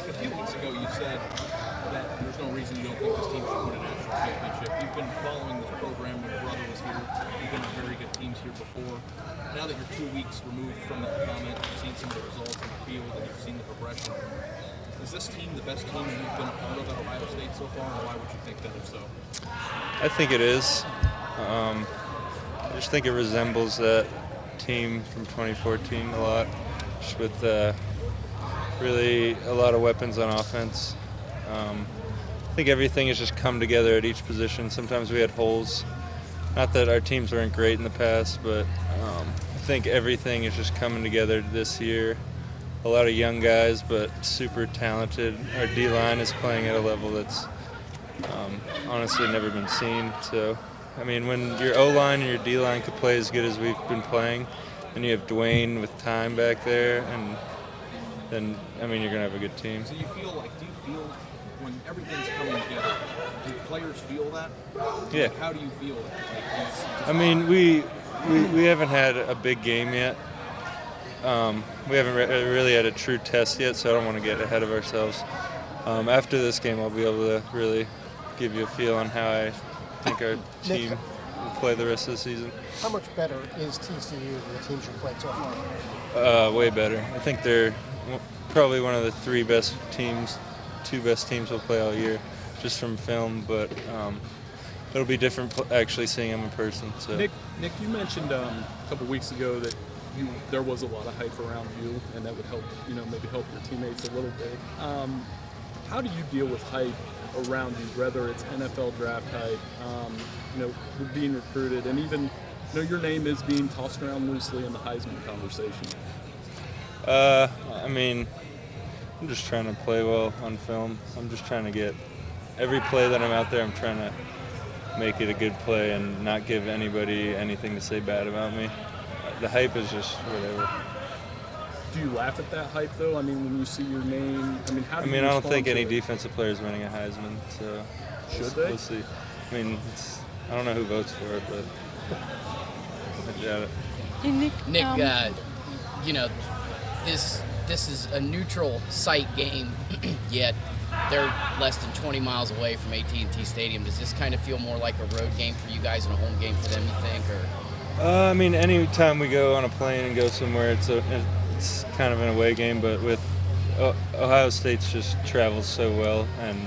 Nick, a few weeks ago you said that there's no reason you don't think this team should win a national championship. You've been following this program when your brother was here. You've been on very good teams here before. Now that you're 2 weeks removed from that comment, you've seen some of the results on the field and you've seen the progression. Is this team the best team you've been a part of at Ohio State so far, and why would you think that if so? I think it is. I just think it resembles that team from 2014 a lot, just with really a lot of weapons on offense. I think everything has just come together at each position. Sometimes we had holes. Not that our teams weren't great in the past, but I think everything is just coming together this year. A lot of young guys, but super talented. Our D-line is playing at a level that's honestly never been seen. So, I mean, when your O-line and your D-line could play as good as we've been playing, and you have Dwayne with time back there, and then, I mean, you're going to have a good team. So do you feel when everything's coming together, do players feel that? Yeah. Like, how do you feel that? Like, I mean, we haven't had a big game yet. We haven't really had a true test yet, so I don't want to get ahead of ourselves. After this game, I'll be able to really give you a feel on how I think our team will play the rest of the season. How much better is TCU than the teams you've played so far? Way better. I think they're probably one of the two best teams we'll play all year, just from film, but it'll be different actually seeing them in person. So. Nick, you mentioned a couple weeks ago that there was a lot of hype around you, and that would help, maybe help your teammates a little bit. How do you deal with hype around you, whether it's NFL draft hype, being recruited, and even, your name is being tossed around loosely in the Heisman conversation? I mean, I'm just trying to play well on film. I'm just trying to get every play that I'm out there, I'm trying to make it a good play and not give anybody anything to say bad about me. The hype is just whatever. Do you laugh at that hype, though? I mean, when you see your name, how do you I don't think any it? defensive player is winning a Heisman, so should they? We'll see. I mean, I don't know who votes for it, but I doubt it. Hey, Nick, this is a neutral site game, yet they're less than 20 miles away from AT&T Stadium. Does this kind of feel more like a road game for you guys and a home game for them, you think? Or? I mean, any time we go on a plane and go somewhere, it's kind of an away game, but with Ohio State's just travels so well, and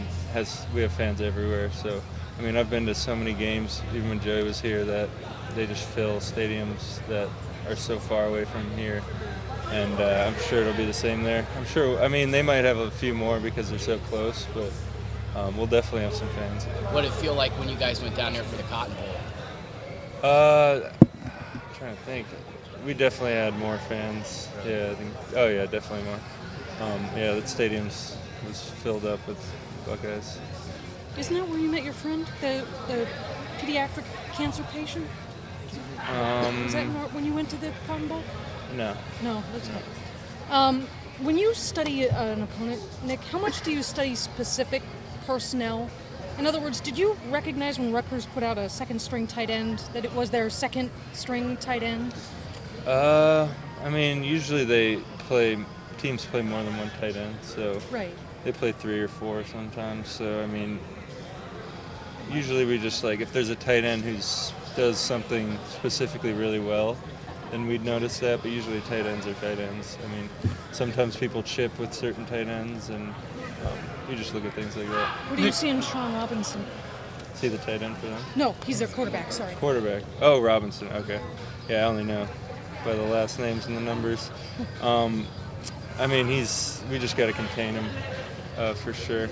we have fans everywhere. So, I mean, I've been to so many games, even when Joey was here, that they just fill stadiums that are so far away from here. And I'm sure it'll be the same there. I mean, they might have a few more because they're so close, but we'll definitely have some fans. What did it feel like when you guys went down there for the Cotton Bowl? I'm trying to think. We definitely had more fans. Yeah, definitely more. That stadium was filled up with Buckeyes. Isn't that where you met your friend, the pediatric cancer patient? Was that when you went to the Cotton Bowl? No. No, that's not. When you study an opponent, Nick, how much do you study specific personnel? In other words, did you recognize when Rutgers put out a second-string tight end that it was their second-string tight end? I mean, usually teams play more than one tight end, so right. They play 3 or 4 sometimes. So, I mean, usually we just, if there's a tight end who does something specifically really well, then we'd notice that, but usually tight ends are tight ends. I mean, sometimes people chip with certain tight ends, and you just look at things like that. What do you see in Sean Robinson? See the tight end for them? No, he's their quarterback, sorry. Quarterback. Oh, Robinson, okay. Yeah, I only know by the last names and the numbers. I mean, we just got to contain him for sure.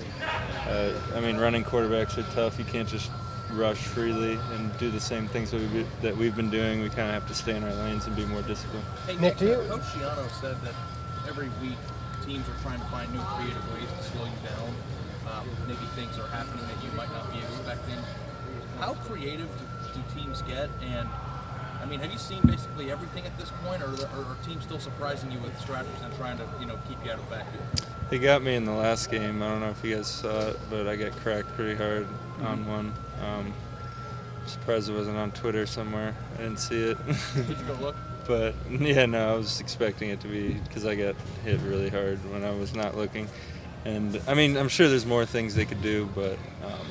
I mean, running quarterbacks are tough. You can't just rush freely and do the same things that we've been doing. We kind of have to stay in our lanes and be more disciplined. Hey, Nick, Coach Schiano said that every week teams are trying to find new creative ways to slow you down. Maybe things are happening that you might not be expecting. How creative do teams get? And, I mean, have you seen basically everything at this point, or are teams still surprising you with strategies and trying to, keep you out of the backfield? They got me in the last game. I don't know if you guys saw it, but I got cracked pretty hard on one. Surprised it wasn't on Twitter somewhere. I didn't see it. Did you go look? But, yeah, no, I was expecting it to be, because I got hit really hard when I was not looking. And I mean, I'm sure there's more things they could do, but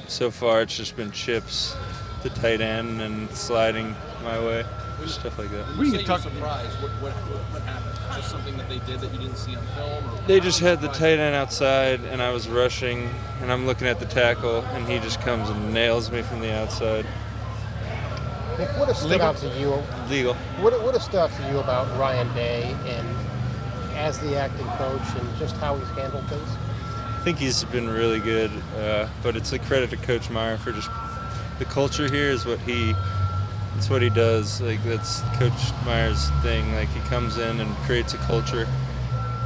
so far it's just been chips to tight end and sliding my way, stuff like that. When you say you were surprised, what happened? Just something that they did that you didn't see on film? Or They just had the tight end outside, and I was rushing, and I'm looking at the tackle, and he just comes and nails me from the outside. Nick, what has stood out to you? Legal. What has stood out to you about Ryan Day and as the acting coach and just how he's handled things? I think he's been really good, but it's a credit to Coach Meyer for just the culture here is what he. It's what he does. Like that's Coach Meyer's thing. Like he comes in and creates a culture,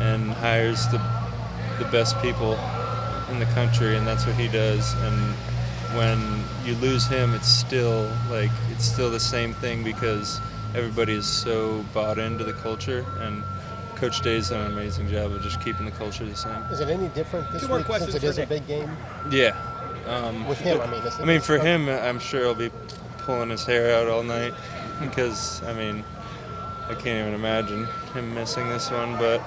and hires the best people in the country, and that's what he does. And when you lose him, it's still the same thing because everybody is so bought into the culture, and Coach Day's done an amazing job of just keeping the culture the same. Is it any different this week since it is a big game? Yeah. With him, I mean. For him, I'm sure he'll be pulling his hair out all night because, I mean, I can't even imagine him missing this one. But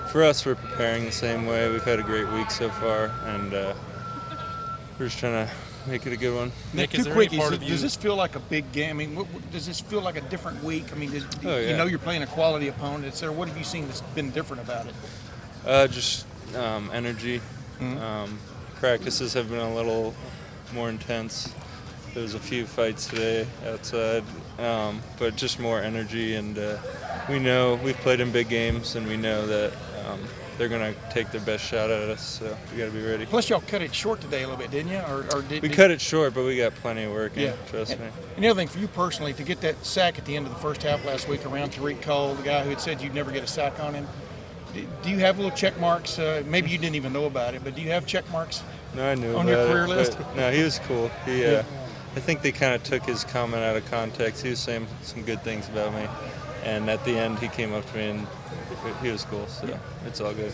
for us, we're preparing the same way. We've had a great week so far, and we're just trying to make it a good one. Nick, is two there any quickies. part of you- Does this feel like a big game? I mean, does this feel like a different week? I mean, Oh, yeah. you know you're playing a quality opponent. Etc. What have you seen that's been different about it? Just energy. Practices have been a little more intense. There was a few fights today outside, but just more energy. And we know we've played in big games, and we know that they're going to take their best shot at us. So we got to be ready. Plus, y'all cut it short today a little bit, didn't you? We cut it short, but we got plenty of work in. Yeah. Trust me. And the other thing for you personally, to get that sack at the end of the first half last week around Tariq Cole, the guy who had said you'd never get a sack on him. Do you have little check marks? Maybe you didn't even know about it, but do you have check marks? No, I knew On about your career it, list? but no, he was cool. I think they kind of took his comment out of context. He was saying some good things about me, and at the end, he came up to me and he was cool. So it's all good.